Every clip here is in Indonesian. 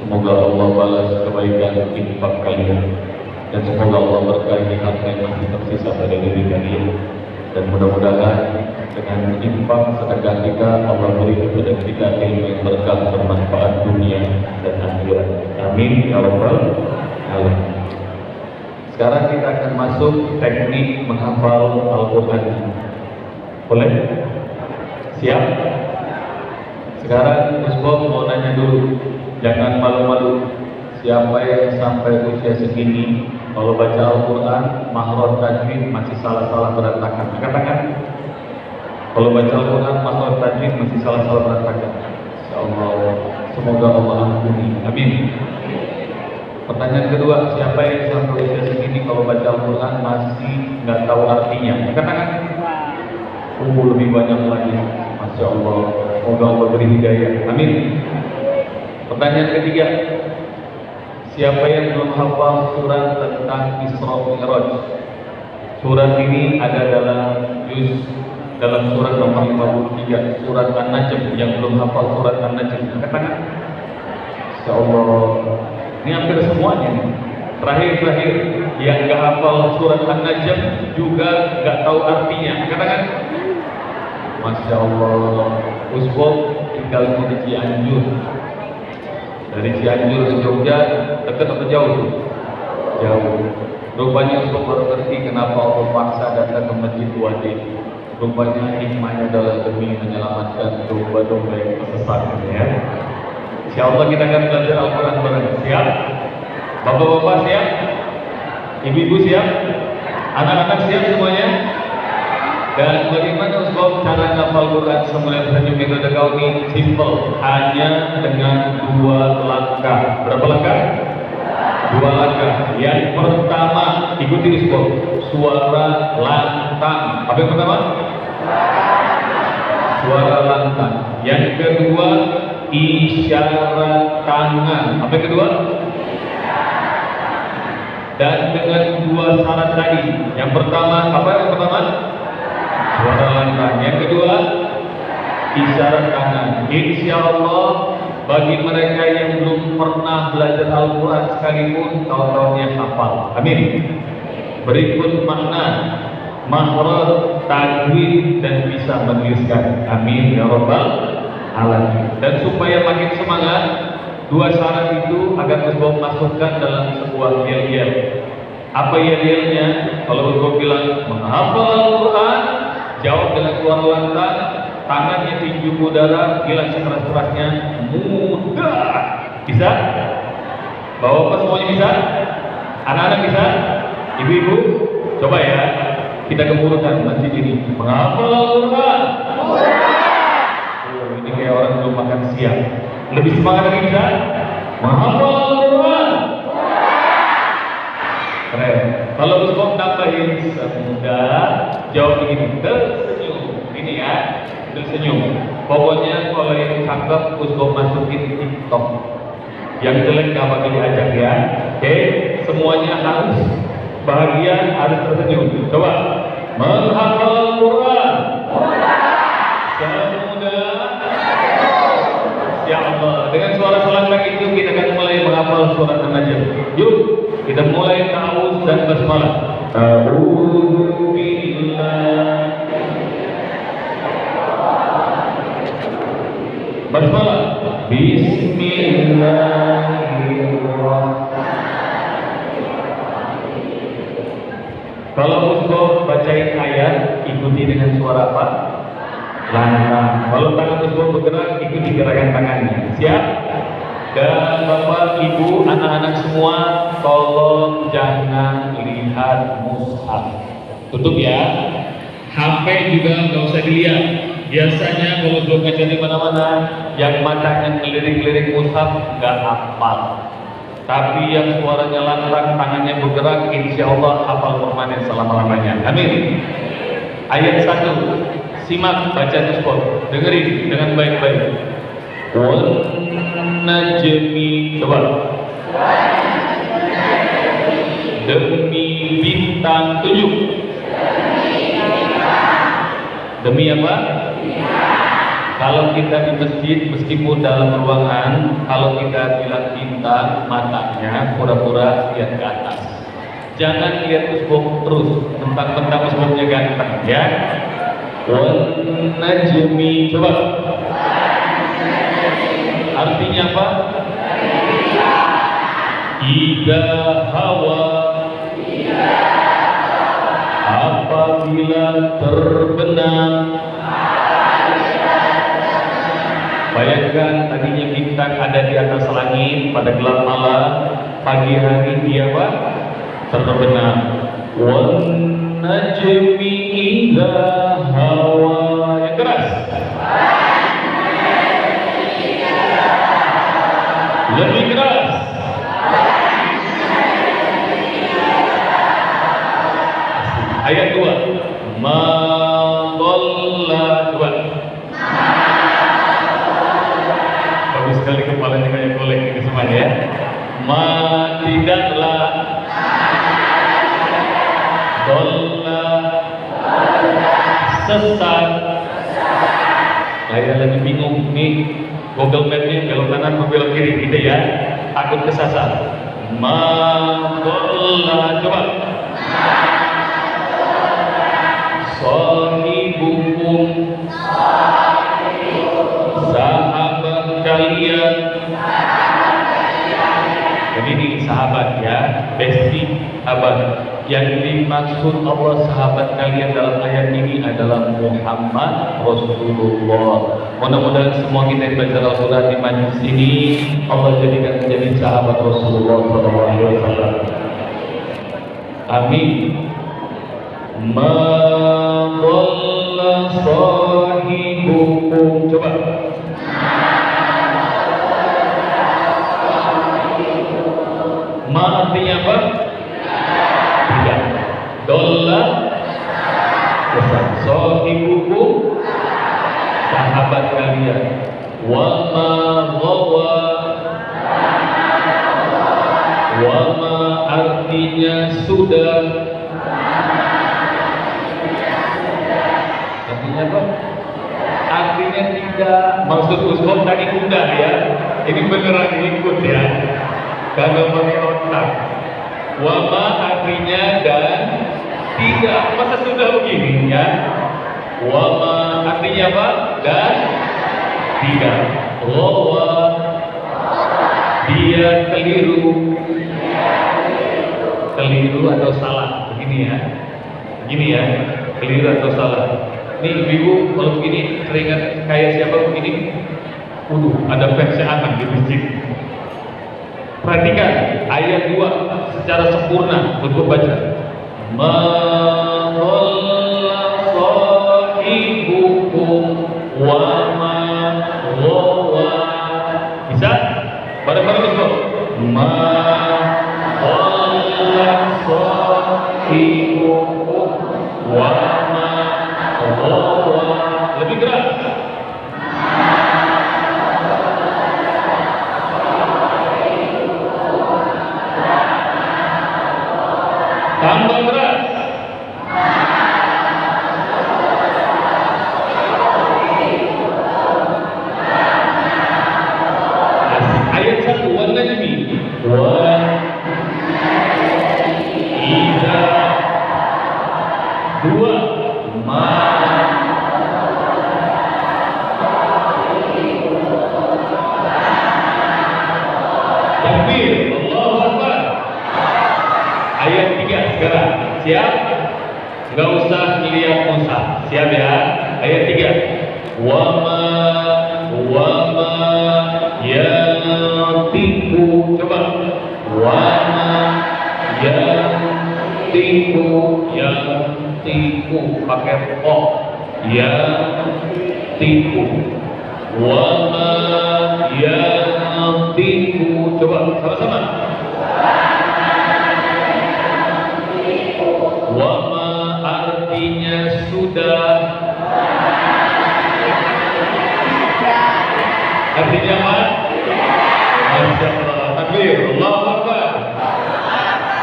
Semoga Allah balas kebaikan infak kalian, dan semoga Allah berkahi harta yang masih tersisa pada diri kalian. Dan mudah-mudahan dengan infak sedekah kita, Allah beri kepada kita ilmu yang berkah, bermanfaat dunia dan akhirat. Amin ya rabbal alamin. Sekarang kita akan masuk teknik menghafal Al-Quran. Boleh? Siap? Sekarang Ustaz mau nanya dulu, jangan malu-malu. Siapa yang sampai usia segini kalau baca Al-Quran, makhraj tajwid masih salah-salah berantakan? Angkat tangan. Kalau baca Al-Quran, makhraj tajwid masih salah-salah berantakan. Insyaallah, semoga Allah ampuni. Amin. Pertanyaan kedua, siapa yang sampai usia segini kalau baca Al-Quran masih nggak tahu artinya? Angkat tangan. Lebih banyak lagi. Masya Allah, semoga Allah beri hidayah. Amin. Pertanyaan ketiga, siapa yang belum hafal surat tentang Isra Mi'raj? Surat ini ada dalam surat nomor 53, surat An-Najm. Yang belum hafal surat An-Najm, angkat tangan. Insya Allah, ini hampir semuanya nih. Terakhir yang nggak hafal surat An-Najm juga nggak tahu artinya, angkat tangan. Masya Allah, Usbok tinggal di Cianjur. Dari Cianjur ke Jogja, dekat atau jauh? Jauh. Rupanya Usbok baru ngerti kenapa Allah paksa datang ke Masjid Wadi. Rupanya hikmahnya adalah demi menyelamatkan domba-domba yang tersesat, ya. Insya Allah kita akan belajar Al-Quran bareng. Siap? Bapak-bapak siap? Ibu-ibu siap? Anak-anak siap semuanya? Dan bagaimana Ustaz cara menghafal Quran semula senyum metode Kauni? Simple, hanya dengan 2 langkah. Berapa langkah? 2 langkah. Yang pertama, ikuti Ustaz, suara lantang. Apa yang pertama? Suara lantang. Yang kedua, isyarat tangan. Apa yang kedua? Dan dengan 2 syarat tadi. Yang pertama, apa yang pertama? Suara lantang. Yang kedua, isyarat tangan. Insya Allah bagi mereka yang belum pernah belajar Al-Quran sekalipun, tahun-tahunnya hafal. Amin. Berikut makna, makhraj, tajwid, dan bisa menuliskan. Amin ya rabbal alamin. Dan supaya makin semangat, 2 syarat itu agar Ustaz masukkan dalam sebuah yel-yel. Apa yel-yelnya? Kalau engkau bilang menghafal Al-Quran, jawab dengan suara lantang, tangannya tinju udara, bilang sekeras-kerasnya mudah. Bisa? Bapak semuanya bisa? Anak-anak bisa? Ibu-ibu? Coba ya, kita gemuruhkan masjid ini. Menghafal Al-Quran. Oh, ini kayak orang belum makan siang. Lebih semangat lagi bisa? Menghafal Al-Quran. Keren. Kalau Ustaz tambahin semudah, jawab begini, tersenyum. Ini ya, tersenyum. Pokoknya kalau yang cakep Ustaz masukin TikTok. Yang jelek gak bakal diajak ya. Oke, semuanya harus bahagia, harus tersenyum. Coba. Menghafal Al-Quran. Semudah. Ya Allah, dengan suara selantang itu kita akan mulai menghafal surat An-Najm. Yuk, kita mulai ta'awudz dan basmalah. A'udzu billah. Basmalah. Bismillahirrahmanirrahim. Kalau Ustaz bacain ayat, ikuti dengan suara apa? Lantang. Kalau tangan Ustaz bergerak, ikuti gerakan tangannya. Siap? Dan Bapak, Ibu, anak-anak semua, tolong jangan lihat mushaf. Tutup ya. HP juga nggak usah dilihat. Biasanya kalau belum ngajar di mana-mana, yang matanya ngelirik-lirik mushaf nggak hafal. Tapi yang suaranya lantang, tangannya bergerak, insya Allah hafal permanen selama-lamanya. Amin. Ayat 1. Simak bacaan Ustaz, dengerin dengan baik-baik. Wan najmi, coba. Demi bintang 7. Demi apa? Kalau kita di masjid, meskipun dalam ruangan, kalau kita bilang bintang, matanya pura-pura lihat ke atas. Jangan lihat Ustaz terus, tentang Ustaznya ganteng, ya. Wan najmi, coba. Artinya apa? Ida hawa, apabila terbenam. Bayangkan tadinya bintang ada di atas langit pada gelap malam, pagi hari dia apa? Terbenam. Wan najmi idza hawa. Yang keras. Lebih keras. Ayat 2. Ma dhalla, coba. Bagus sekali kepalanya kayak golek ini semuanya ya. Ma tidaklah. Dhalla, sesat. Saya lagi bingung nih, Google Map-nya belok kanan atau belok kiri gitu ya, takut kesasar. Ma dhalla, coba. Sahibukum, sahabat kalian. Jadi ini sahabat ya, bestie, sahabat. Yang dimaksud Allah sahabat kalian dalam ayat ini adalah Muhammad Rasulullah. Mudah-mudahan semua kita yang belajar Al-Quran di majlis ini Allah jadikan menjadi sahabat Rasulullah SAW. Amin. Ma dhalla sahibukum, coba. Ma artinya apa? Tidak. Dhalla, sahibukum, sahabat kalian. Wa ma ghawa, wa ma artinya sudah. Artinya apa? Artinya tidak. Maksud Ustaz tadi udah ya. Ini beneran ikut ya. Kagak pakai otak. Wa ma artinya dan tidak. Masa sudah begini ya? Wa ma artinya apa? Dan tidak. Ghawa, dia keliru. keliru atau salah. Begini ya, keliru atau salah. Nih ibu kalau begini teringat kayak siapa begini? Ada fansnya Akan di masjid. Perhatikan ayat 2 secara sempurna untuk baca. Ma dhalla sahibukum wa ma ghawa. Bisa? Bareng-bareng itu. Ma dhalla sahibukum wa ma ghawa. Lebih keras. Tambah keras. Ayat 1 wan najmi wa idza 2 ma takbir Allahu Akbar. Ayat 3 sekarang. Siap? Enggak usah lihat mushaf. Siap ya? Ayat 3. Wa ma yantiqu. Coba. Wa ma yantiqu pakai o. Yantiqu. Wa ma yantiqu. Coba sama-sama. Wama artinya sudah. Artinya apa? Masya Allah. Takbir. Allahu Akbar.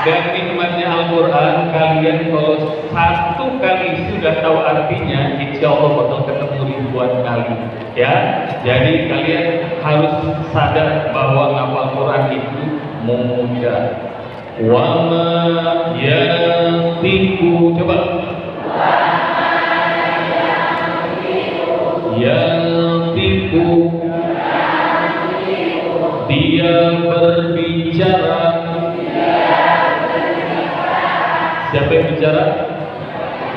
Dan nikmatnya Al-Quran, kalian kalau satu kali sudah tahu artinya, insya Allah bakal ketemu ribuan kali. Ya, jadi kalian harus sadar bahwa ngapal Quran itu mudah. Wama yantiqu. Coba. Yantiqu. Dia berbicara. Siapa yang bicara?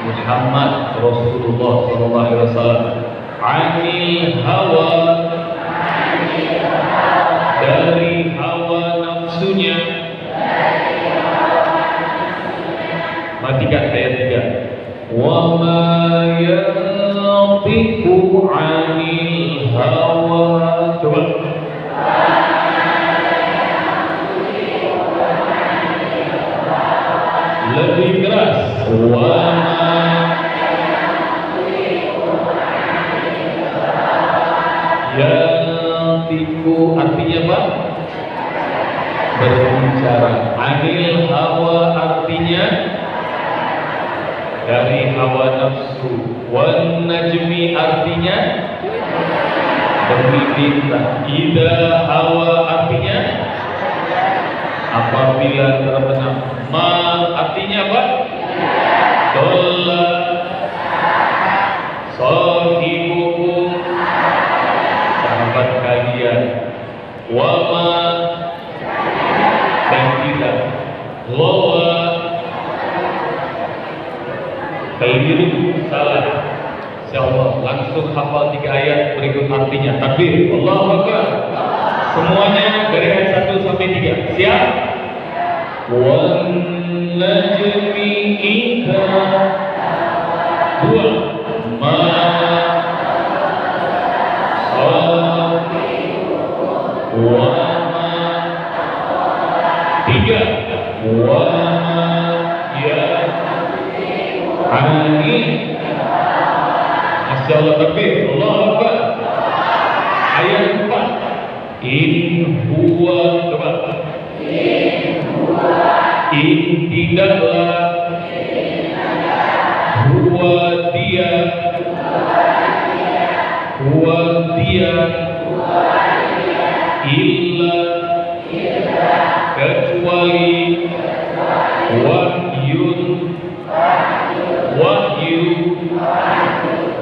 Muhammad Rasulullah SAW. Anil hawa. Dari hawa nafsunya. Matikan ayat 3. Wa ma yantiqu 'anil hawa. Coba. Lebih keras. Wa ma yantiqu artinya apa? Berbicara. 'Anil hawa artinya dari hawa nafsu. Wan najmi artinya bermimpi. Ida hawa artinya apabila terbenam. Ma artinya apa? Dolla sahibukum sahabat kalian. Wama dan tidak. Ghawa keliru, salah. Insyaallah langsung hafal 3 ayat berikut artinya. Takbir. Allahu Akbar. Semuanya dari ayat 1 sampai 3. Siap? Wan najmi idza 2 ma wa ma 3 wa Ani. Masya Allah. Takbir. Allahu Akbar. Ayat 4. In huwa. Coba. In tidaklah. Huwa dia. Huwa dia. Illa. Kecuali. Wahyun. Wahyu.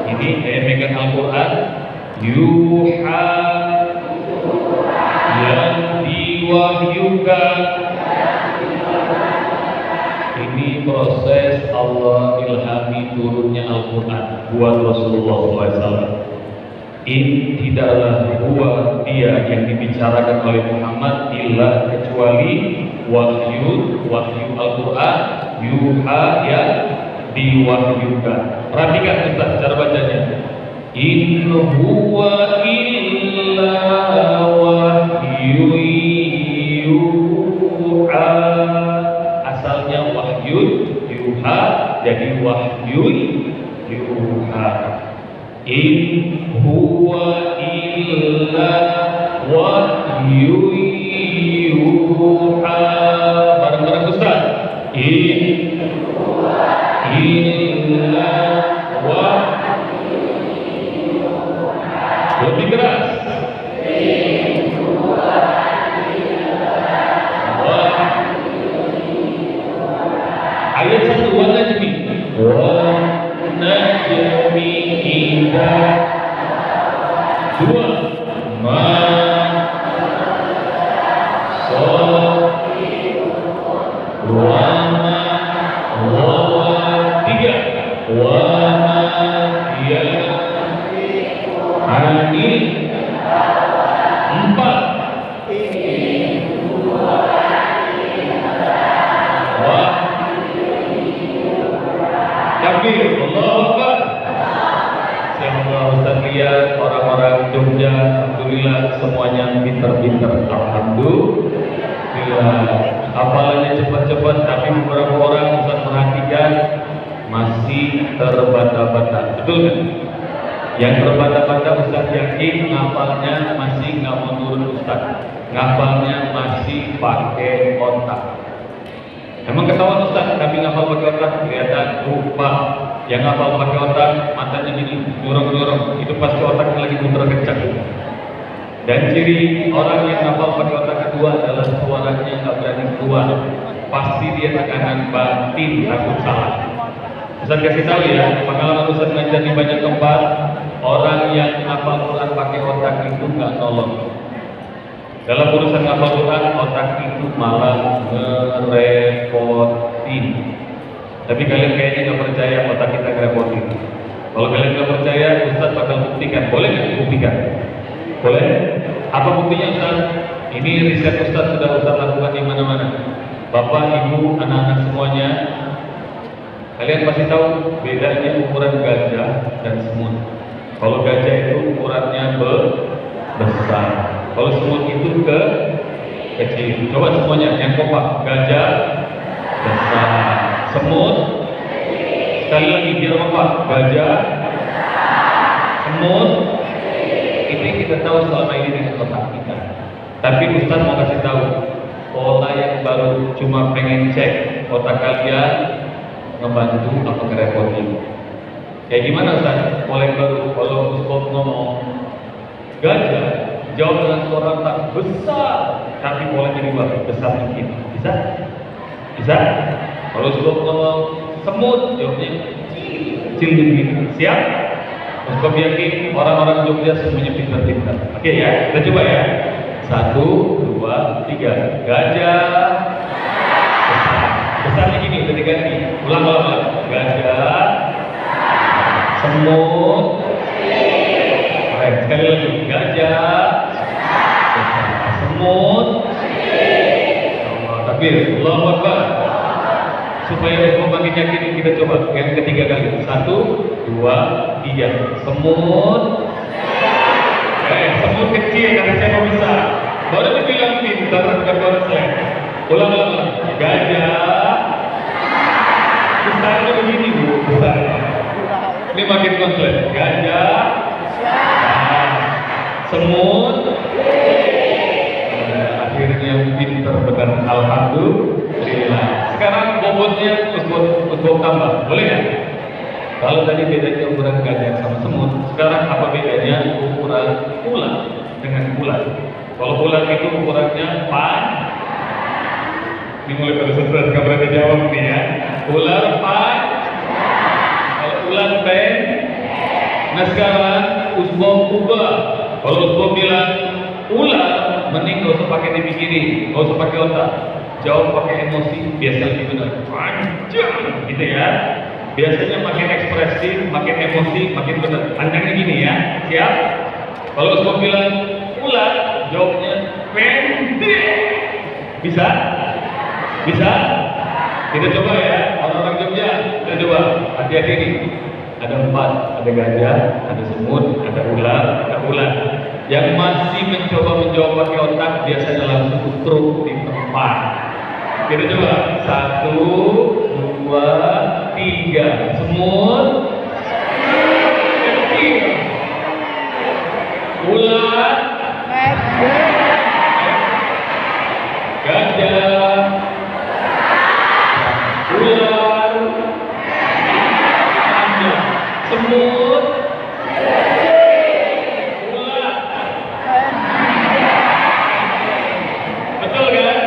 Ini saya megang Al-Quran. Yuha. Yang diwahyukan proses Allah ilhami turunnya Al-Quran buat Rasulullah SAW. In tidaklah huwa dia yang dibicarakan oleh Muhammad illa kecuali wahyu Al-Quran yuha yang diwahyukan. Perhatikan Ustaz cara bacanya. In huwa illa wahyu yuha. Asalnya wahyu yuha jadi wahyu yuha. In huwa illa wahyu yuha. Bareng-bareng Ustaz. In huwa illa wahyu yuha. Lebih keras. In huwa illa wahyu yuha. Ayat 1 wa najmi. Wa najmi idza. 2 ma orang-orang Jogja, alhamdulillah semuanya pinter-pinter, alhamdulillah. Hafalannya cepat-cepat, tapi beberapa orang Ustaz perhatikan masih terbata-bata, betul kan? Yang terbata-bata Ustaz yakin ngapalnya masih nggak mau turun Ustaz, ngapalnya masih pakai otak. Emang ketahuan Ustaz, tapi ngapal pakai otak kelihatan lupa. Yang ngapal pakai otak matanya gini dorong-dorong, itu pasti otaknya lagi muter kencang. Dan ciri orang yang ngapal pakai otak kedua adalah suaranya nggak berani keluar, pasti dia tekanan batin, takut salah. Ustaz kasih tahu ya, pengalaman Ustaz ngajar di banyak tempat, orang yang ngapal Quran pakai otak itu nggak nolong. Dalam urusan ngapal Quran, otak itu malah ngerepotin. Tapi kalian kayaknya nggak percaya otak kita ngerepotin. Kalau kalian nggak percaya, Ustaz bakal buktikan. Boleh nggak buktikan? Boleh? Apa buktinya Ustaz? Ini riset Ustaz sudah Ustaz lakukan di mana-mana. Bapak, Ibu, anak-anak semuanya, kalian pasti tahu bedanya ukuran gajah dan semut. Kalau gajah itu ukurannya besar, kalau semut itu kecil. Coba semuanya yang kompak. Gajah besar, semut sekali lagi biar kompak. Gajah, semut. Itu yang kita tahu selama ini dengan otak kita. Tapi Ustaz mau kasih tahu pola yang baru, cuma pengen cek otak kalian ngebantu atau ngerepotin. Kayak gimana Ustaz? Pola yang baru, kalau Ustaz ngomong gajah, jawab dengan suara tak besar, tapi polanya dibuat besar mungkin. Bisa? Bisa? Kalau Ustaz ngomong semut, jawabnya kecil begini. Siap? Ustaz yakin orang-orang Jogja semuanya pintar-pintar. Oke ya, kita coba ya. 1, 2, 3. Gajah besar. Besarnya gini, udah diganti. Ulang-ulang. Gajah, semut. Baik, sekali lagi. Gajah, semut. Takbir. Allahu Akbar. Supaya semua makin yakin, kita coba yang ketiga kali. 1, 2, 3. Semut. Semut kecil, karena saya mau bisa. Baru dibilang pintar, bukan baru saya. Ulang-ulang. Gajah. Besarnya begini Bu, besarnya. Ini makin kompleks. Gajah. Semut. Akhirnya pintar benar, alhamdulillah. Sekarang bobotnya Ustaz tambah, boleh ya? Kalau tadi bedanya ukuran gajah sama semut, sekarang apa bedanya ukuran ular dengan ular? Kalau ular itu ukurannya panjang. Ini mulai pada stres, gak berani jawab nih ya. Ular panjang. Kalau ular pendek. Nah sekarang Ustaz ubah. Kalau Ustaz bilang ular, mending gak usah pakai dipikirin, gak usah pakai otak, jawab pakai emosi, biasa lebih benar. Panjang. gitu ya. Biasanya makin ekspresif, makin emosi, makin benar. Panjangnya gini ya, siap? Kalau semua bilang ular, jawabnya pendek. Bisa? Bisa? Kita coba ya, orang-orang Jogja, kita coba. Hati-hati nih. Ada 4, ada gajah, ada semut, ada ular, ada ular. Yang masih mencoba menjawab pakai otak biasanya langsung stroke di tempat. Kita coba 1, 2, 3. Semut, ular, gajah, ular, semut, ular. Betul kan?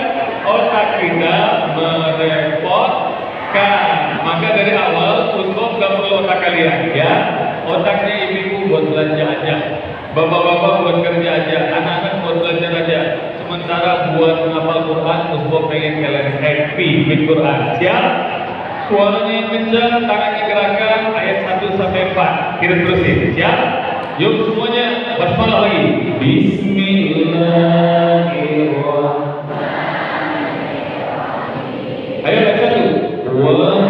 Otak kita merepotkan. Maka dari awal Usbop gak perlu otak kalian ya. Otaknya ibu buat belanja aja, bapak-bapak buat kerja aja, anak-anak buat belajar aja. Sementara buat menghafal Quran, Usbop pengen kalian happy with Quran. Siap? Suaranya yang kencang, tangannya gerakan, ayat 1 sampai 4. Kita terusin, siap? Yuk semuanya, basmalah lagi. Bismillahirrahmanirrahim. Ayo ayat 1. Wan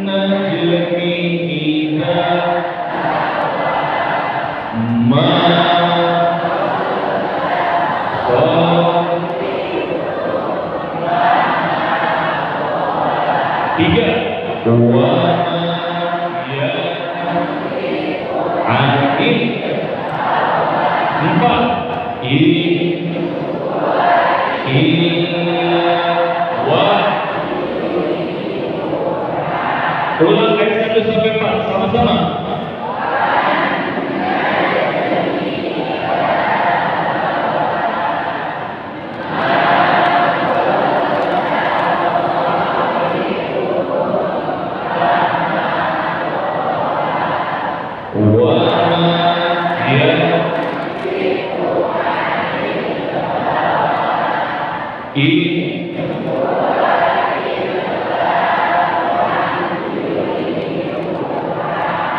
najmi idza ma 3 wa ya ain 4 ulang ayat 1 sampai 4 sama-sama.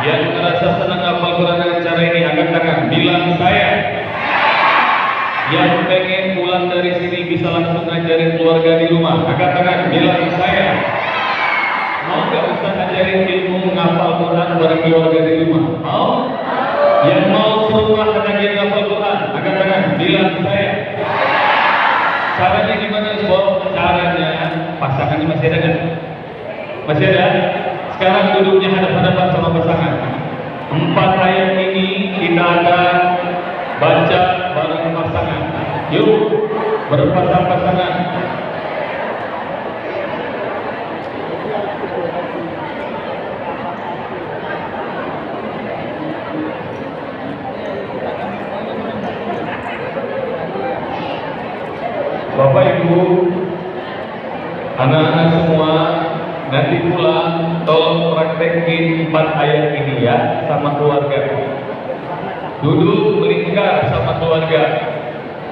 Yang merasa senang hafal Quran dengan cara ini angkat tangan, bilang saya. Yang pengen pulang dari sini bisa langsung ngajarin keluarga di rumah, angkat tangan, bilang saya. Mau gak Ustaz ngajarin ilmu ngapal Quran bareng keluarga di rumah? Mau? Yang mau serumah pengajian ngapal Quran, angkat tangan, bilang saya. Caranya gimana Bob? Caranya pasangannya masih ada nggak? Masih ada? Sekarang duduknya hadap-hadapan sama pasangan. 4 ayat ini kita akan baca bareng pasangan. Yuk, berpasang-pasangan. Bapak Ibu, anak-anak semua, nanti pulang tolong praktekin 4 ayat ini ya sama keluarga. Duduk melingkar sama keluarga.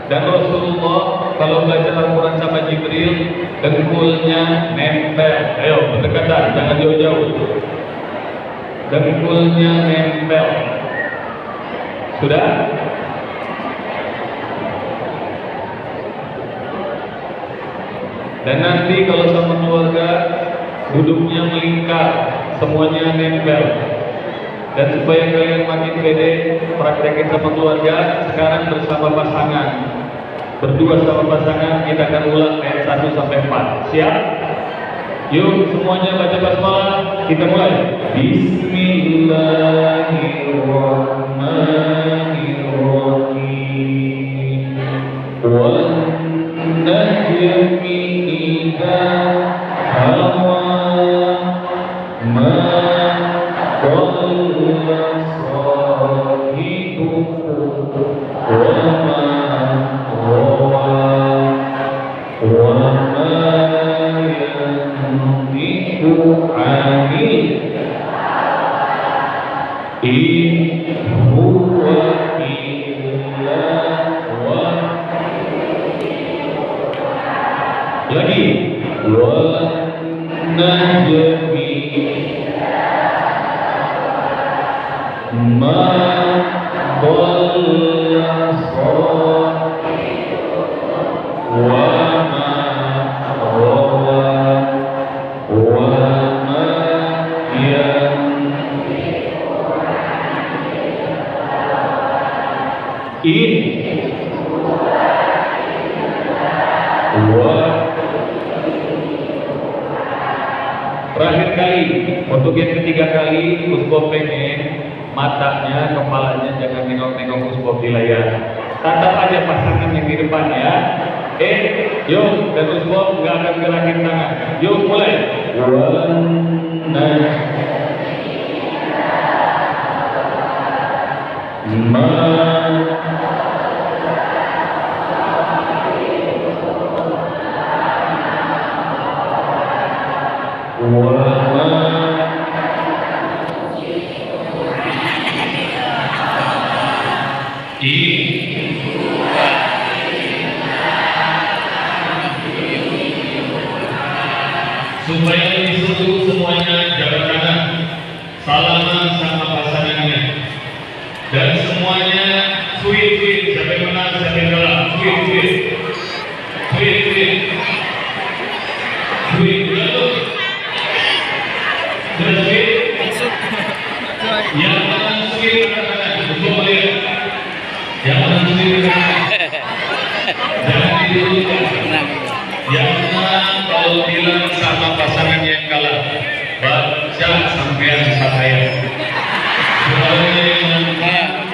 Dan Rasulullah kalau belajar Al-Quran sama Jibril, dengkulnya nempel. Ayo berdekatan, jangan jauh-jauh. Dengkulnya nempel. Sudah? Dan nanti kalau sama keluarga duduknya melingkar, semuanya nempel. Dan supaya kalian makin pede, praktekin sama keluarga. Sekarang bersama pasangan, berdua sama pasangan, kita akan ulang ayat 1 sampai 4. Siap? Yuk semuanya baca basmalah. Kita mulai. Bismillahirrahmanirrahim. Wan najmi idza hawa ma dhalla sahibukum wa ma ghawa wa ma yantiqu 'anil in huwa illa lagi wan najmi ma dhalla wa ma rawa wa ma terakhir kali, untuk yang ketiga kali, Usbob pengen matanya, kepalanya jangan nengok-nengok Usbob di layar. Tatap aja pasangan yang di depan ya. Yuk, dan Usbob nggak akan gerakin tangan. Yuk, mulai. Supaya disuruh semuanya jabat tangan, salaman sama pasangannya, dan semuanya sweet, siapa yang menang, siapa yang kalah, sweet, betul, sudah sweet, yang menang sweet katakan, untuk melihat, yang menang sweet katakan, jangan didulukan. Yang menang kalau bilang sama pasangan yang kalah, baca sampean saya. Soalnya yang menang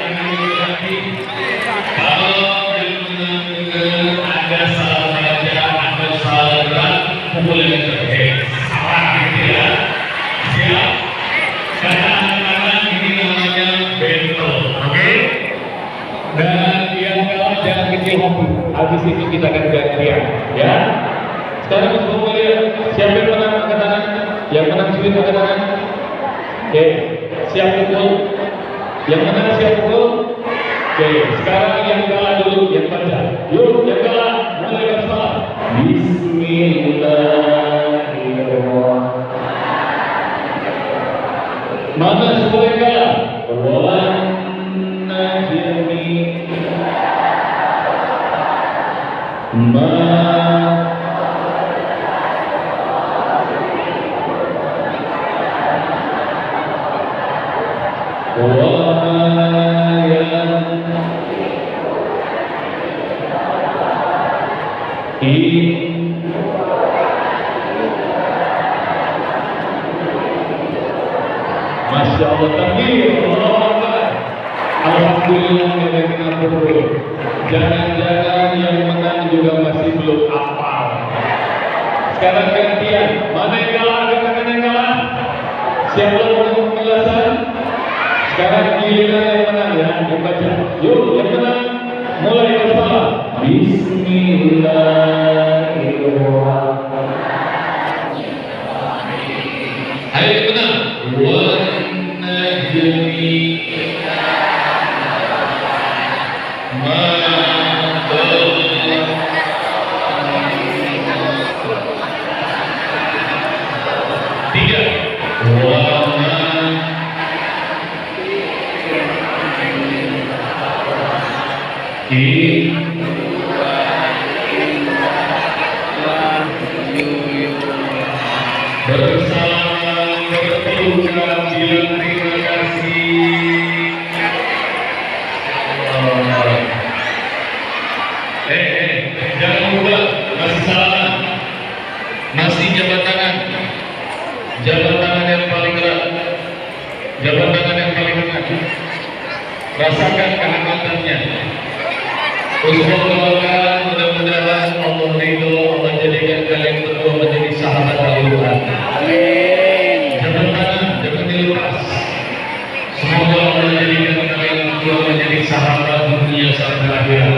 kalau yang menang ada salah baca atau salah gerak, pukulan terhenti. Salah gitu ya. Siap? Karena anak-anak ini namanya bentol, oke? Dan yang kalah jangan kecil hati. Habis itu kita akan gantian, ya. Sekarang semua lihat siapa yang menang angkat tangan, yang menang sweet angkat tangan. Oke, siap pukul. Yang menang siap pukul. Oke, sekarang yang kalah dulu yang baca. Yuk, yang kalah mulai bersama. Bismillahirrahmanirrahim. Mana semua yang kalah? Masya Allah, takbir, Allahu Akbar. Alhamdulillah yang menang. Jangan-jangan yang menang juga masih belum hafal. Sekarang gantian, mana yang kalah, katakan yang kalah. Siapa yang menang penjelasan? Sekarang giliran yang menang ya, yang baca. Yuk, yang menang, mulai bersama. Bismillahirrahmanirrahim. Ayo menang. Bersalaman, berpelukan, bilang terima kasih. Jangan lupa masih salaman, masih jabat tangan yang paling erat, jabat tangan yang paling erat. Rasakan kehanggatannya. Usbab doakan mudah-mudahan Allah ridho, Allah jadikan kalian berdua menjadi sahabat Al-Quran. Amin. Jangan tangan, jangan dilepas. Semoga Allah jadikan kalian berdua menjadi sahabat dunia sampai akhirat.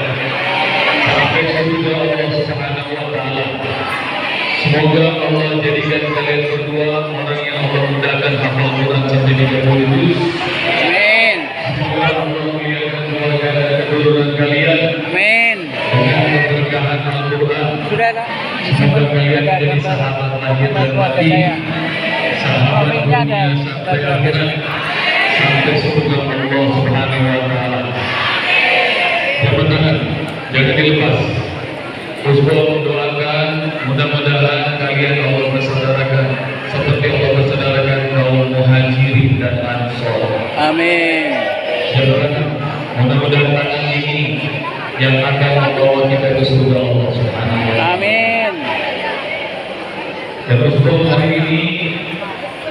Sampai surga Allah Subhanahu wa taala. Semoga Allah jadikan kalian berdua orang yang Allah mudahkan hafal Quran sampai 30 juz. Amin. Semoga Allah muliakan kedua kalian. Amin. Dengan keberkahan Al-Quran. Semoga kalian menjadi sahabat lahir dan batin, sahabat dunia sampai akhirat, sampai surga Allah Subhanahu wa taala. Jabat tangan, jangan dilepas. Usbul mendoakan mudah-mudahan kalian Allah bersaudarakan seperti Allah bersaudarakan kaum muhajirin dan ansor. Amin. Jabat tangan, mudah-mudahan tangan ini yang akan membawa kita ke surga Allah Subhanahu wa taala. Amin. Dan Usbul hari ini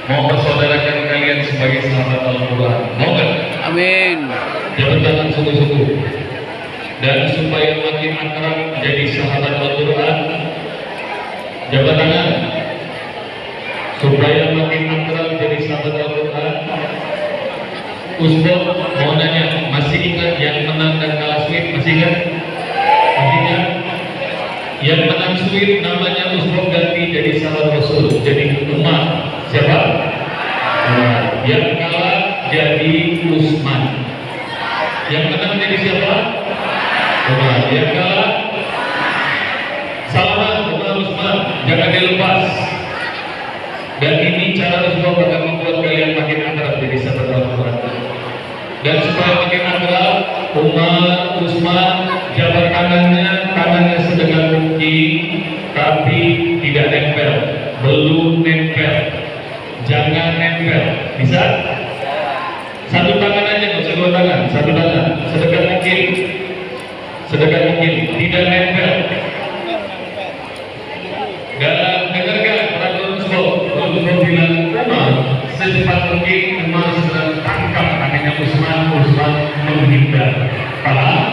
mau bersaudarakan kalian sebagai sahabat Al-Quran. Mau nggak? Amin. Jabat tangan sungguh-sungguh. Dan supaya makin akrab jadi sahabat Al-Quran, jabat tangan. Supaya makin akrab jadi sahabat Al-Quran, Usbul mau nanya, masih ingat yang menang dan kalah sweet? Masih ingat? Masih ingat? Yang menang sweet namanya Usbul ganti jadi sahabat Rasul, jadi umat. Siapa? Yang kalah jadi Usman. Yang menang jadi siapa? Umar. Yang kalah salah Umar Usman. Jangan dilepas. Dan ini cara Usbul akan membuat kalian makin akrab jadi sahabat Al-Quran. Dan supaya makin akrab, Umar Usman jabat tangannya sedekat mungkin, tapi tidak nempel, belum nempel. Jangan nempel, bisa? Satu tangan aja, nggak usah dua tangan. Satu tangan, sedekat mungkin, tidak nempel. Dan dengarkan peraturan Usbul. Usbul bilang, secepat mungkin Umar sedang tangkap tangannya Usman menghindar. Paham?